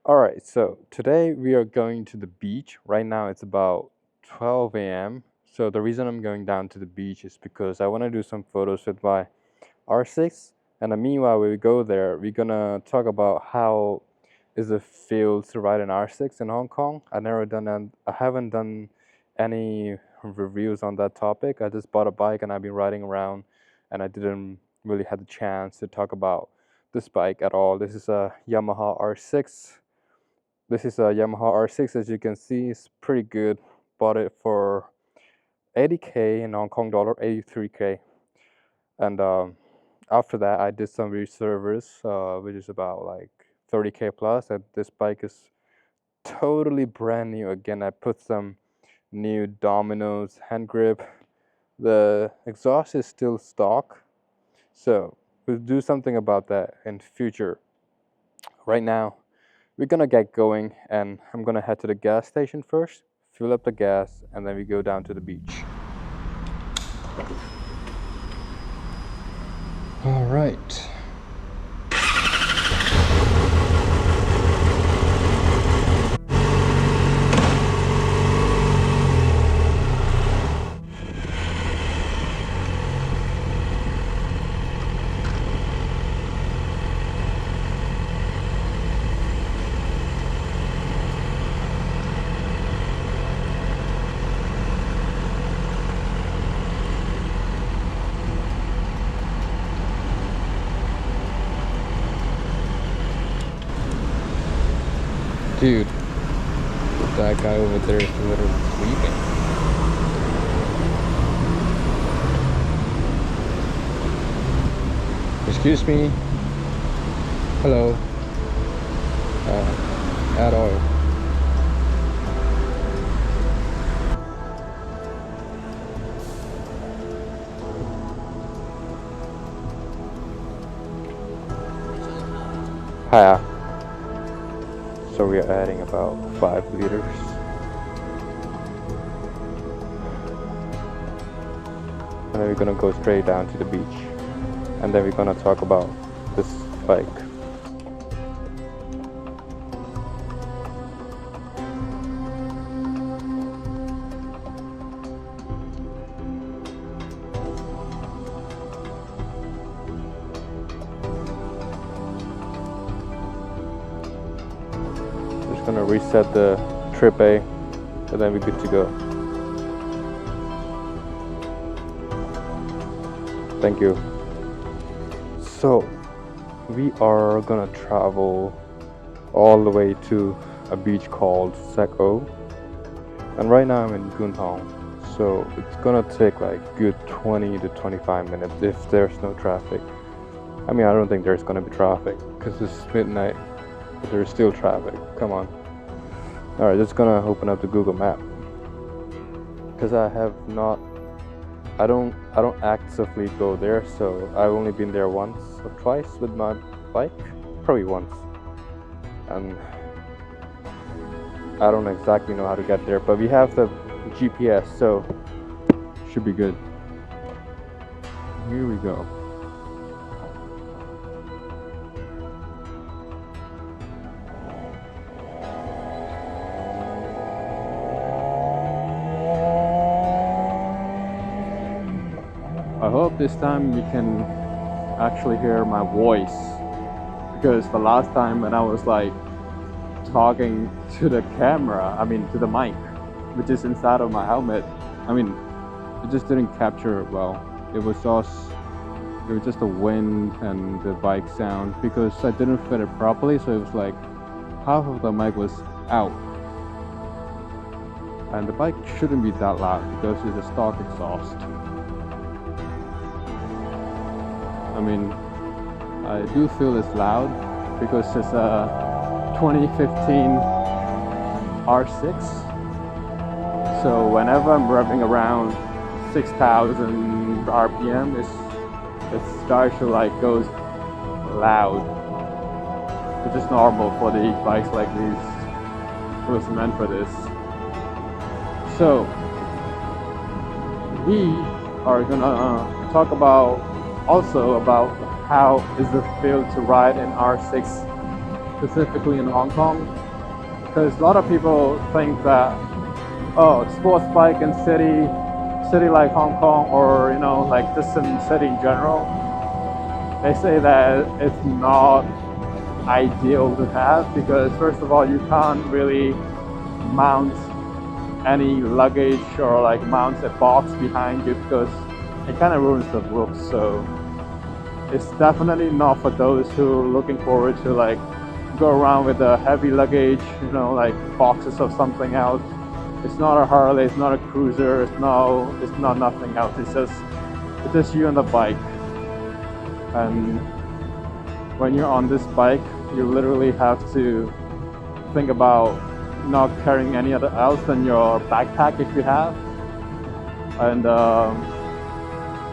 Alright, so today we are going to the beach. Right now it's about 12 a.m. So the reason I'm going down to the beach is because I want to do some photos with my R6. And meanwhile, when we go there, we're gonna talk about how is it feel to ride an R6 in Hong Kong. I haven't done any reviews on that topic. I just bought a bike and I've been riding around, and I didn't really have the chance to talk about this bike at all. This is a Yamaha R6. This is a Yamaha R6. As you can see, it's pretty good. Bought it for 80K in Hong Kong dollar, 83K. And after that, I did some reservice, which is about like 30K plus. And this bike is totally brand new. Again, I put some new Domino's hand grip. The exhaust is still stock, so we'll do something about that in future. Right now, we're gonna get going, and I'm gonna head to the gas station first, fill up the gas, and then we go down to the beach. All right. Dude, that guy over there is literally sleeping. Excuse me. Hello. Add oil. Hiya. So we are adding about 5 liters. And then we're gonna go straight down to the beach. And then we're gonna talk about this bike. Gonna reset the trip A, and then we're good to go. Thank you. So we are gonna travel all the way to a beach called Seko, and right now I'm in Gunhong, so it's gonna take like good 20 to 25 minutes if there's no traffic. I mean, I don't think there's gonna be traffic because it's midnight, but there's still traffic. Come on. Alright, just gonna open up the Google map, because I don't actively go there, so I've only been there once or twice with my bike, probably once, and I don't exactly know how to get there, but we have the GPS, so should be good. Here we go. I hope this time you can actually hear my voice, because the last time when I was like talking to the camera, to the mic, which is inside of my helmet, it just didn't capture it well. It was just the wind and the bike sound, because I didn't fit it properly, so it was like half of the mic was out. And the bike shouldn't be that loud because it's a stock exhaust. I do feel it's loud because it's a 2015 R6. So whenever I'm revving around 6,000 RPM, it starts to like goes loud, which is normal for the bikes like these. It was meant for this. So we are gonna talk about how is it feel to ride an R6 specifically in Hong Kong. because a lot of people think that, oh, sports bike in city like Hong Kong, or like just in city in general, they say that it's not ideal to have, because first of all, you can't really mount any luggage or like mount a box behind you, because it kind of ruins the look. So it's definitely not for those who are looking forward to like go around with a heavy luggage, like boxes of something else. It's not a Harley, it's not a cruiser, it's not nothing else. It's just you and the bike. And when you're on this bike, you literally have to think about not carrying any other else than your backpack if you have, and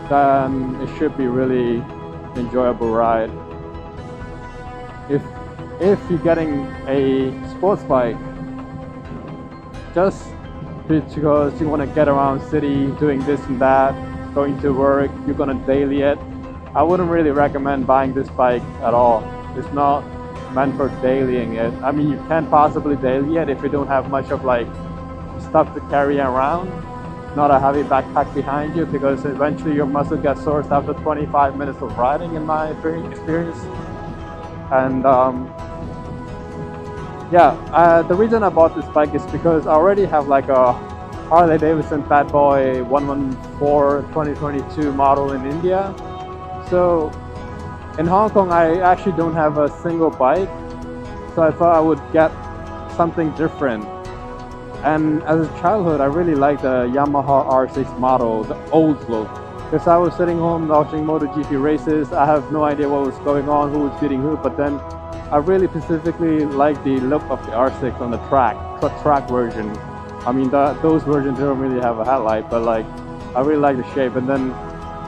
then it should be really enjoyable ride. If you're getting a sports bike just because you want to get around city doing this and that, going to work, you're gonna daily it, I wouldn't really recommend buying this bike at all. It's not meant for dailying it. I mean, you can possibly daily it if you don't have much of like stuff to carry around, not a heavy backpack behind you, because eventually your muscle gets sore after 25 minutes of riding, in my experience. And the reason I bought this bike is because I already have like a Harley Davidson Fat Boy 114 2022 model in India. So in Hong Kong, I actually don't have a single bike, so I thought I would get something different. And as a childhood, I really liked the Yamaha R6 model, the old look, because I was sitting home watching MotoGP races. I have no idea what was going on, who was beating who, but then I really specifically liked the look of the R6 on the track version. I mean, those versions don't really have a headlight, but like I really like the shape. And then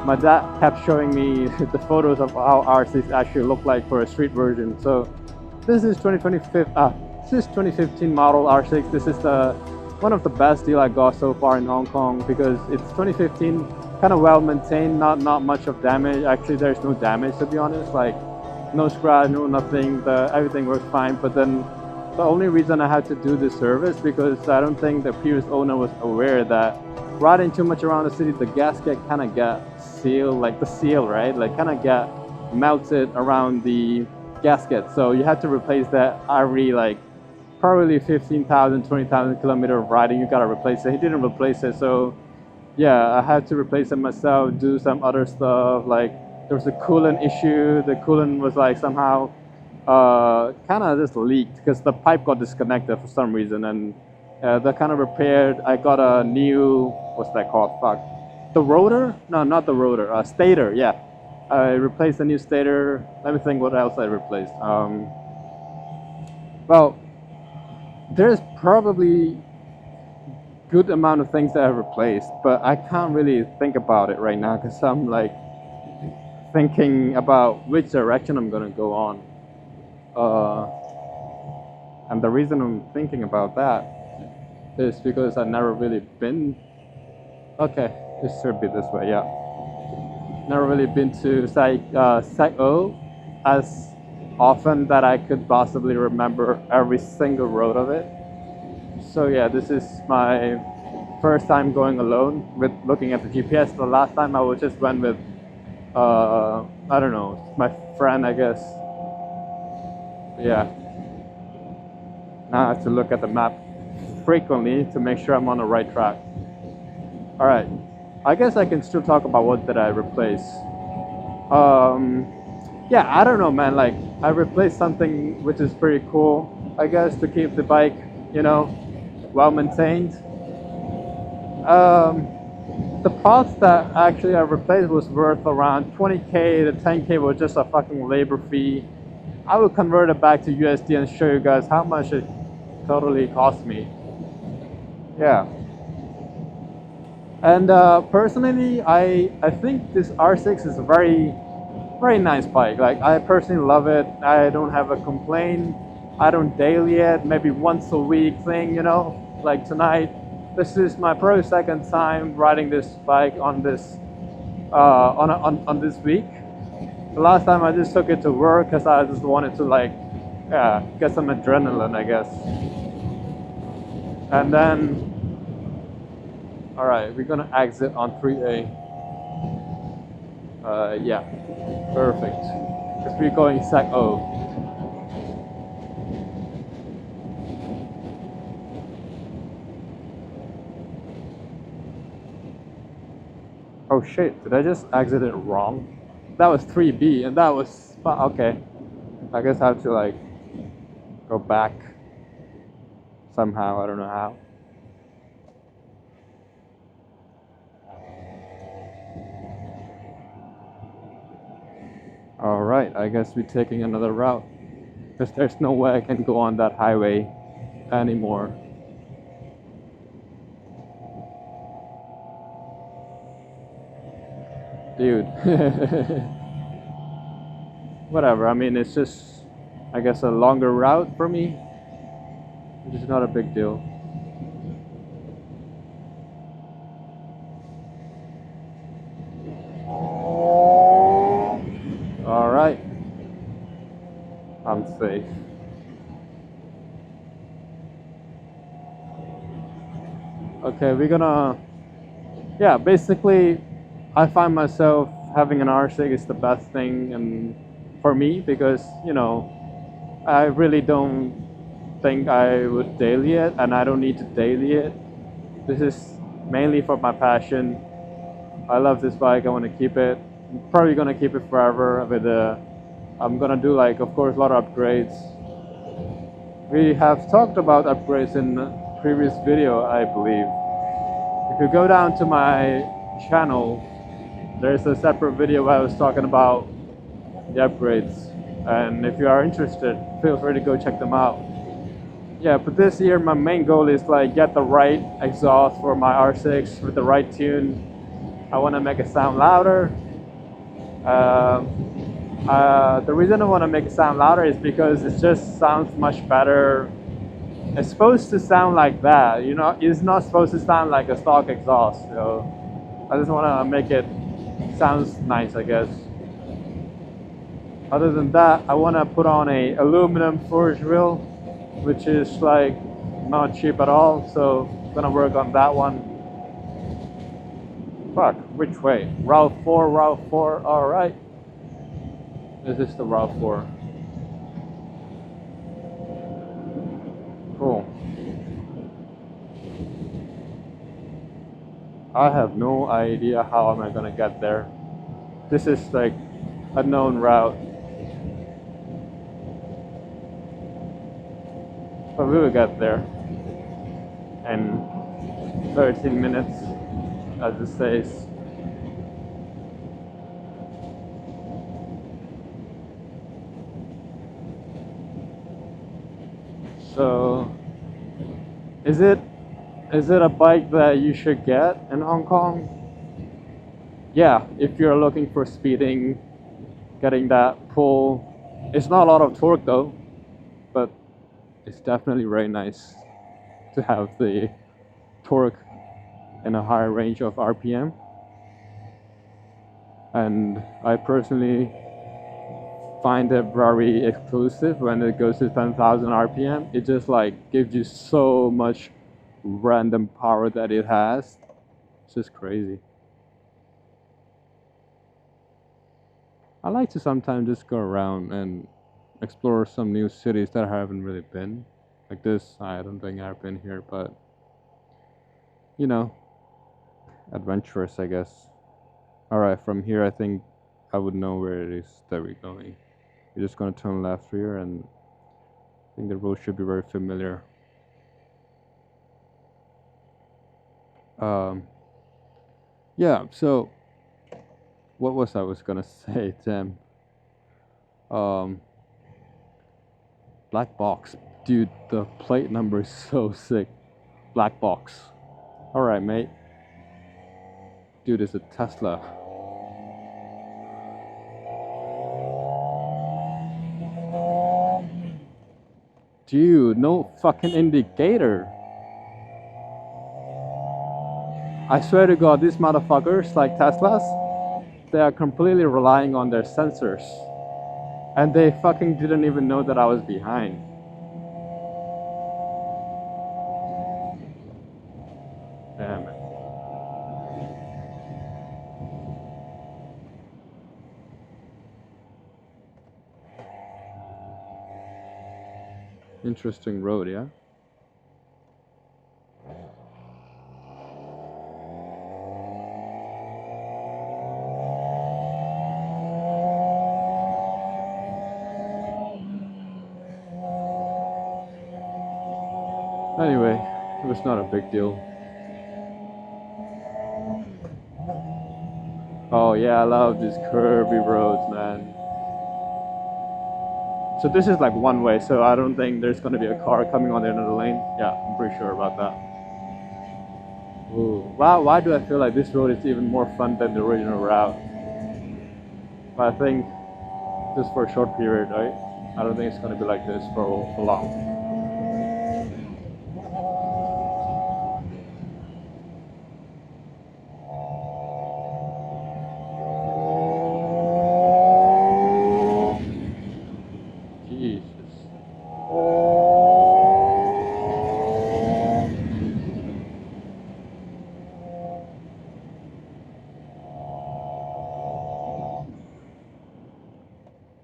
my dad kept showing me the photos of how R6 actually look like for a street version. So this is 2015 model R6. This is one of the best deal I got so far in Hong Kong, because it's 2015, kind of well maintained, not much of damage. Actually, there's no damage, to be honest, like no scratch, no nothing. Everything works fine. But then the only reason I had to do this service, because I don't think the previous owner was aware that riding too much around the city, the gasket kind of get sealed, like the seal, right? Like kind of get melted around the gasket. So you have to replace that every like probably 15,000, 20,000 kilometers of riding. You gotta replace it. He didn't replace it, so yeah, I had to replace it myself. Do some other stuff. Like there was a coolant issue. The coolant was like somehow kind of just leaked because the pipe got disconnected for some reason, and that kind of repaired. I got a new, what's that called? Fuck. The rotor? No, not the rotor. Stator, yeah. I replaced a new stator. Let me think what else I replaced. Well, there's probably good amount of things that I replaced, but I can't really think about it right now because I'm like thinking about which direction I'm gonna go on. And the reason I'm thinking about that is because I've never really been. Okay, this should be this way, yeah. Never really been to Sec-O as often that I could possibly remember every single road of it. So yeah, this is my first time going alone with looking at the GPS. The last time I just went with, I don't know, my friend, I guess. Yeah. Now I have to look at the map frequently to make sure I'm on the right track. All right, I guess I can still talk about what did I replace. Yeah, I don't know, man. Like I replaced something which is pretty cool, I guess, to keep the bike, well maintained. The parts that actually I replaced was worth around 20K. The 10K was just a fucking labor fee. I will convert it back to USD and show you guys how much it totally cost me. Yeah. And personally, I think this R6 is a very, very nice bike. Like I personally love it. I don't have a complaint. I don't daily it, maybe once a week thing, like tonight. This is my probably second time riding this bike on this on this week. The last time I just took it to work because I just wanted to like get some adrenaline, I guess. And then, all right, we're gonna exit on 3A. Yeah, perfect. Because we're going sec O. Oh shit, did I just exit it wrong? That was 3B and that was, okay. I guess I have to like go back somehow, I don't know how. Alright, I guess we're taking another route. Because there's no way I can go on that highway anymore. Dude. Whatever, I mean, it's just, I guess, a longer route for me, which is not a big deal. Alright. I'm safe. Okay, we're gonna, yeah, basically, I find myself having an R6 is the best thing and for me because, you know, I really don't think I would daily it and I don't need to daily it. This is mainly for my passion. I love this bike, I want to keep it. I'm probably gonna keep it forever with I'm gonna do like, of course, a lot of upgrades. We have talked about upgrades in a previous video, I believe. If you go down to my channel, there's a separate video where I was talking about the upgrades. And if you are interested, feel free to go check them out. Yeah, but this year my main goal is like get the right exhaust for my R6 with the right tune. I want to make it sound louder. The reason I want to make it sound louder is because it just sounds much better. It's supposed to sound like that, you know. It's not supposed to sound like a stock exhaust. So I just want to make it sounds nice, I guess. Other than that, I want to put on a aluminum forged wheel, which is like not cheap at all. So I'm gonna work on that one. Fuck, which way? Route 4, Route 4. All right. This is the Route 4. Cool. I have no idea how am I gonna get there. This is like a known route. But we will get there in 13 minutes, as it says. So, is it a bike that you should get in Hong Kong? Yeah, if you're looking for speeding, getting that pull. It's not a lot of torque though, but it's definitely very nice to have the torque in a higher range of RPM. And I personally find it very exclusive when it goes to 10,000 RPM. It just like gives you so much random power that it has. It's just crazy. I like to sometimes just go around and explore some new cities that I haven't really been. Like this, I don't think I've been here, but you know, adventurous, I guess. Alright, from here I think I would know where it is that we're going. We're just gonna turn left here and I think the road should be very familiar. Yeah, so what was I was gonna say, Tim? Black box. Dude, the plate number is so sick. Black box. Alright, mate. Dude, it's a Tesla. Dude, no fucking indicator. I swear to God, these motherfuckers, like Teslas, they are completely relying on their sensors. And they fucking didn't even know that I was behind. Damn it. Interesting road, yeah? Anyway, it was not a big deal. Oh yeah, I love these curvy roads, man. So this is like one way, so I don't think there's gonna be a car coming on the end of the lane. Yeah, I'm pretty sure about that. Ooh. Wow, why do I feel like this road is even more fun than the original route? But I think just for a short period, right? I don't think it's gonna be like this for long. Jesus.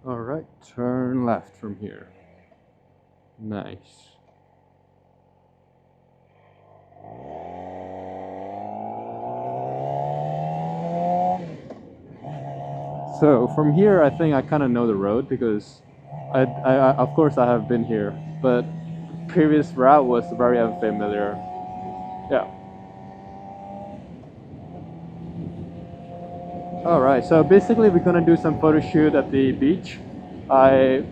Alright, turn left from here. Nice. So from here, I think I kind of know the road because of course, I have been here, but previous route was very unfamiliar. Yeah. All right. So basically, we're gonna do some photo shoot at the beach. I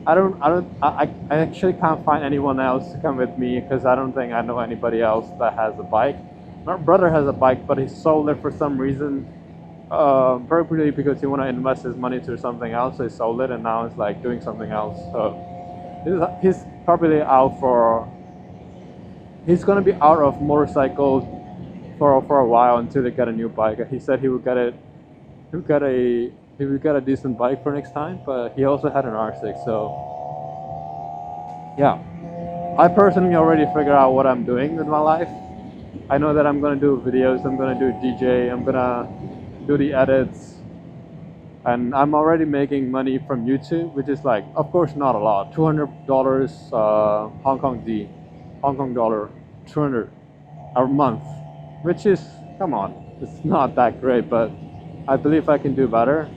I actually can't find anyone else to come with me because I don't think I know anybody else that has a bike. My brother has a bike, but he sold it for some reason. Probably because he want to invest his money to something else, so he sold it, and now it's like doing something else. So he's probably out for. He's gonna be out of motorcycles for a while until they get a new bike. He said he would get it. He would get a he would get a decent bike for next time, but he also had an R6. So yeah, I personally already figured out what I'm doing with my life. I know that I'm gonna do videos. I'm gonna do DJ. I'm gonna do the edits. And I'm already making money from YouTube, which is like, of course, not a lot. $200 Hong Kong D, Hong Kong dollar, 200 a month, which is, come on, it's not that great, but I believe I can do better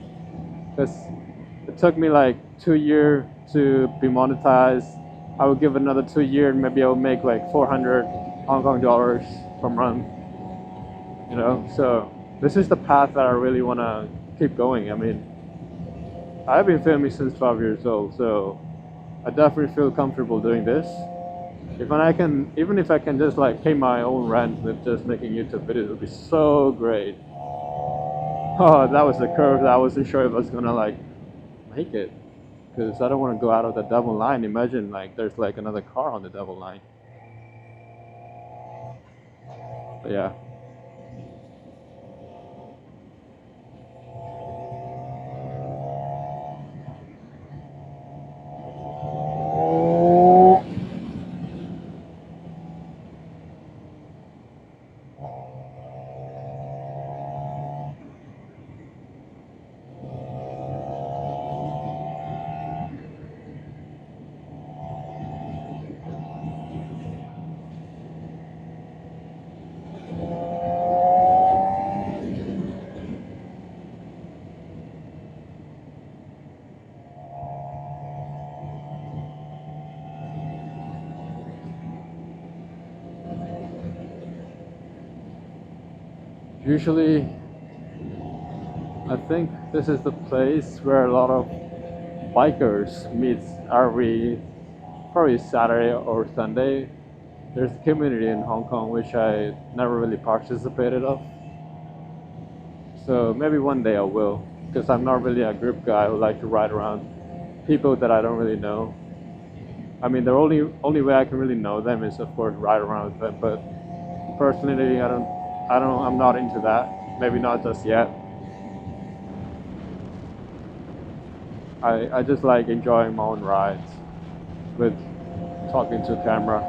because it took me like 2 years to be monetized. I will give another 2 years, and maybe I'll make like 400 Hong Kong dollars per month, you know? So this is the path that I really want to keep going. I mean, I've been filming since 12 years old, so I definitely feel comfortable doing this. Even if I can just like pay my own rent with just making YouTube videos, it would be so great. Oh, that was a curve that I wasn't sure if I was gonna like make it, because I don't want to go out of the double line. Imagine like there's like another car on the double line. But yeah. Usually, I think this is the place where a lot of bikers meet every probably Saturday or Sunday. There's a community in Hong Kong which I never really participated of. So maybe one day I will, because I'm not really a group guy who like to ride around people that I don't really know. I mean, the only way I can really know them is of course ride around with them. But personally, I'm not into that. Maybe not just yet. I just like enjoying my own rides with talking to camera.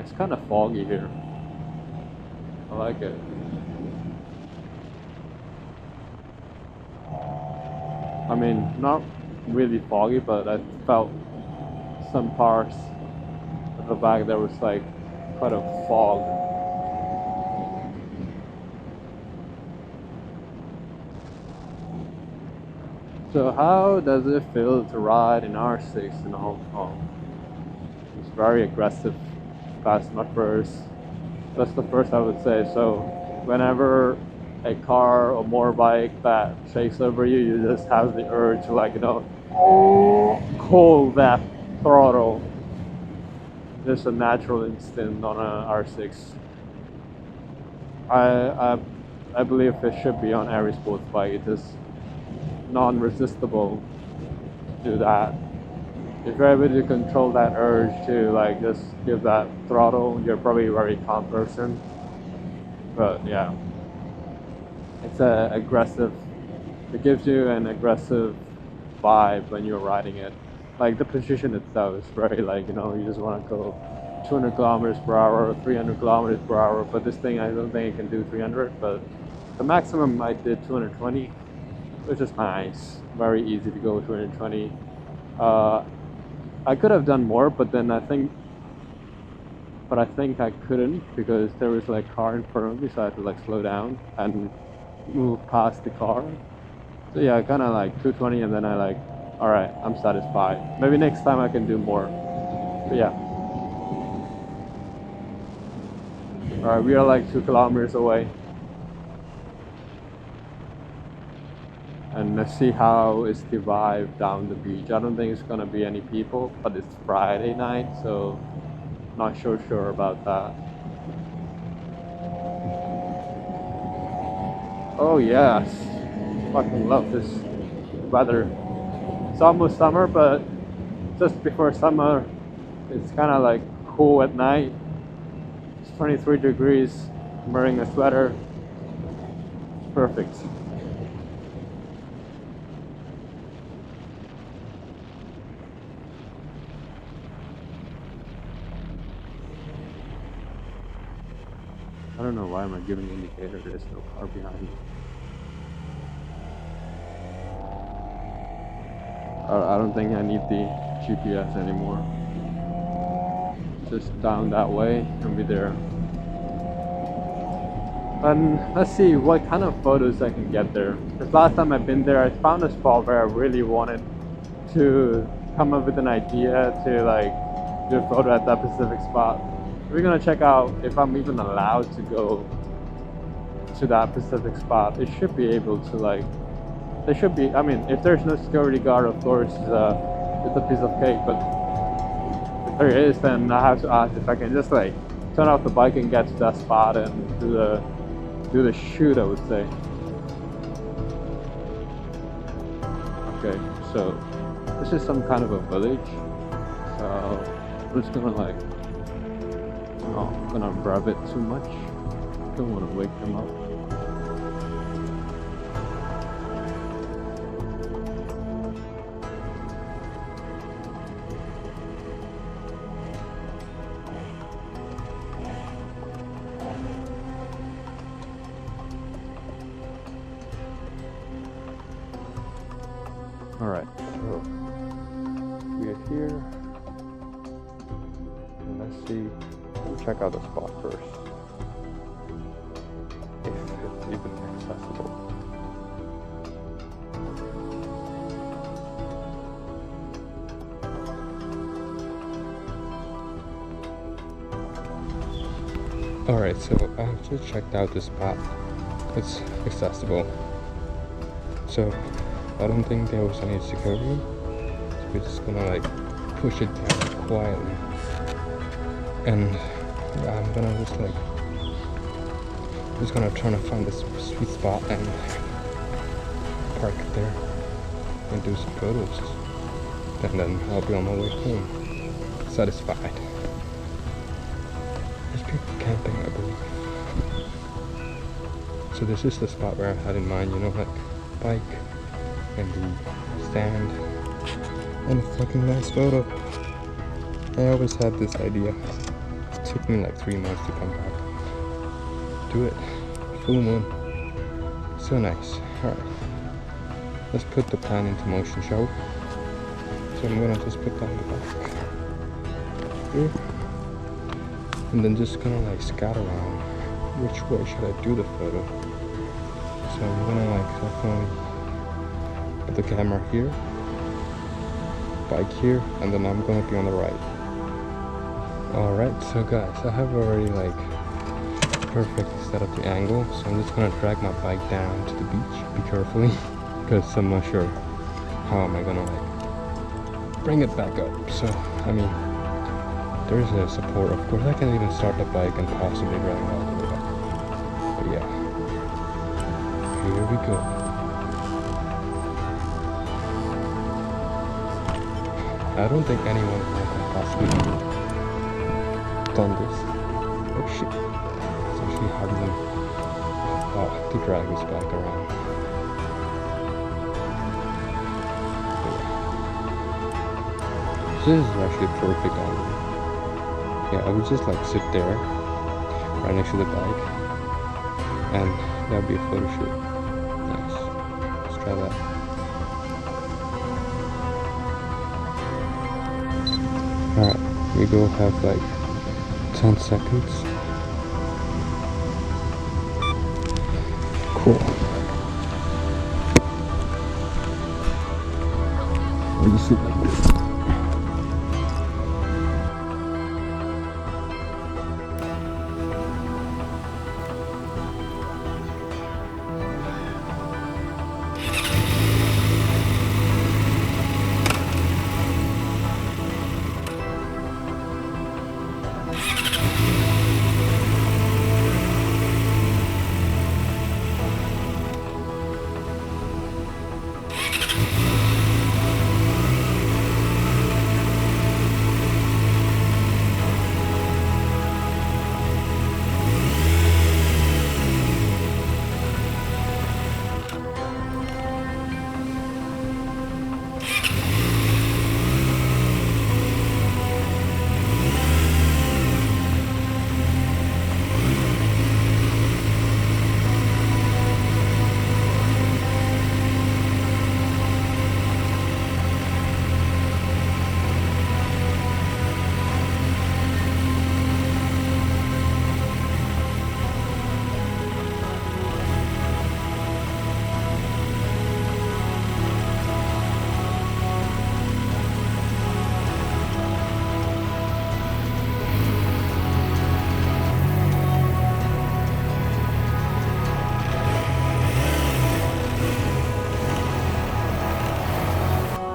It's kind of foggy here. I like it. I mean, not really foggy, but I felt some parts at the back there was like quite a fog. So how does it feel to ride in R6 in Hong Kong? It's very aggressive. That's my first. That's the first I would say. So whenever a car or motorbike that shakes over you, you just have the urge to, like, pull that throttle. Just a natural instinct on a R6. I believe it should be on every sports bike. It is non-resistible to that. If you're able to control that urge to, like, just give that throttle, you're probably a very calm person. But yeah, it's a aggressive. It gives you an aggressive vibe when you're riding it. Like the position itself is very, like, you just want to go 200 kilometers per hour, 300 kilometers per hour. But this thing, I don't think it can do 300. But the maximum I did 220, which is nice. Very easy to go 220. I could have done more, but then I think I couldn't because there was like a car in front of me, so I had to like slow down and move past the car. So yeah, kind of like 220, and then I like, all right, I'm satisfied. Maybe next time I can do more. But yeah. All right, we are like 2 kilometers away. And let's see how is the vibe down the beach. I don't think it's gonna be any people, but it's Friday night, so not sure about that. Oh yes, fucking love this weather. It's almost summer, but just before summer, it's kind of like cool at night. It's 23 degrees. I'm wearing a sweater. It's perfect. I don't know why am I giving an indicator. There's no car behind me. I don't think I need the GPS anymore. Just down that way and be there. And let's see what kind of photos I can get there. Because last time I've been there, I found a spot where I really wanted to come up with an idea to like do a photo at that specific spot. We're gonna check out if I'm even allowed to go to that specific spot. It should be able to, like, there should be, I mean, if there's no security guard, of course, it's a piece of cake, but if there is, then I have to ask if I can just like turn off the bike and get to that spot and do the shoot, I would say. Okay, so this is some kind of a village, so I'm just gonna like, I'm gonna rev it too much. Don't want to wake them up. Alright, so we are here. And let's see. We'll check out the spot first. If it's even accessible. Alright, so I've just checked out this spot. It's accessible. So I don't think there was any security. So we're just gonna like push it down quietly. And I'm gonna just trying to find this sweet spot and park it there and do some photos. And then I'll be on my way home, satisfied. There's people camping, I believe. So this is the spot where I had in mind, like bike and the stand and a fucking nice photo. I always had this idea took me like 3 months to come back. Do it. Full moon. So nice. Alright. Let's put the plan into motion, shall we? So I'm gonna just put that in the back. Here. And then just gonna like scout around. Which way should I do the photo? So I'm gonna like definitely put the camera here, bike here, and then I'm gonna be on the right. Alright, so guys, I have already like perfectly set up the angle, so I'm just gonna drag my bike down to the beach. Be carefully, because I'm not sure how am I gonna like bring it back up. So I mean, there's a support. Of course, I can even start the bike and possibly drag it all the way up. But yeah, here we go. I don't think anyone can possibly done this. Oh shit. It's actually hard to drag this bike around. So this is actually a perfect angle. Yeah, I would just like sit there right next to the bike and that would be a photo shoot. Nice. Let's try that. Alright, we go have like 10 seconds. Cool. I'll just sit like this.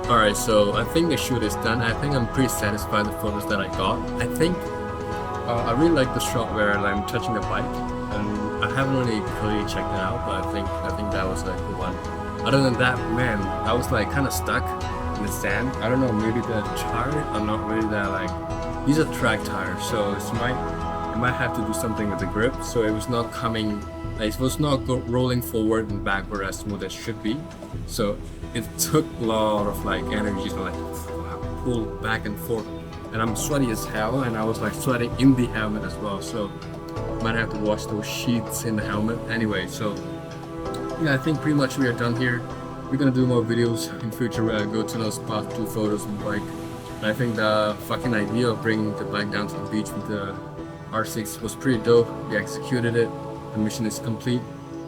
Alright, so I think the shoot is done. I think I'm pretty satisfied with the photos that I got. I think I really like the shot where I'm touching the bike, and I haven't really clearly checked it out, but I think that was like the one. Other than that, man, I was like kind of stuck in the sand. I don't know, maybe the tire are not really that like, these are track tires, so it might have to do something with the grip. So it was not coming, like, it was not rolling forward and backward as smooth as it should be. So it took a lot of like energy to like pull back and forth, and I'm sweaty as hell, and I was like sweating in the helmet as well, so might have to wash those sheets in the helmet anyway. So yeah, I think pretty much we are done here. We're gonna do more videos in future where I go to those spots, do photos on the bike. And I think the fucking idea of bringing the bike down to the beach with the R6 was pretty dope. We executed it. The mission is complete.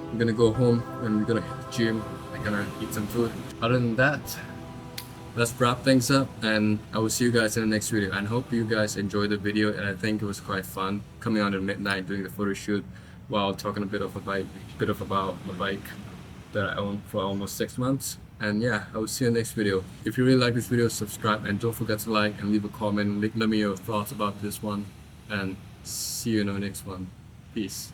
I'm gonna go home and we're gonna hit the gym. I'm gonna eat some food. Other than that, let's wrap things up, and I will see you guys in the next video. And hope you guys enjoyed the video, and I think it was quite fun coming out at midnight doing the photo shoot while talking a bit about the bike that I own for almost 6 months. And yeah, I will see you in the next video. If you really like this video, subscribe, and don't forget to like and leave a comment. Let me know your thoughts about this one, and see you in the next one. Peace.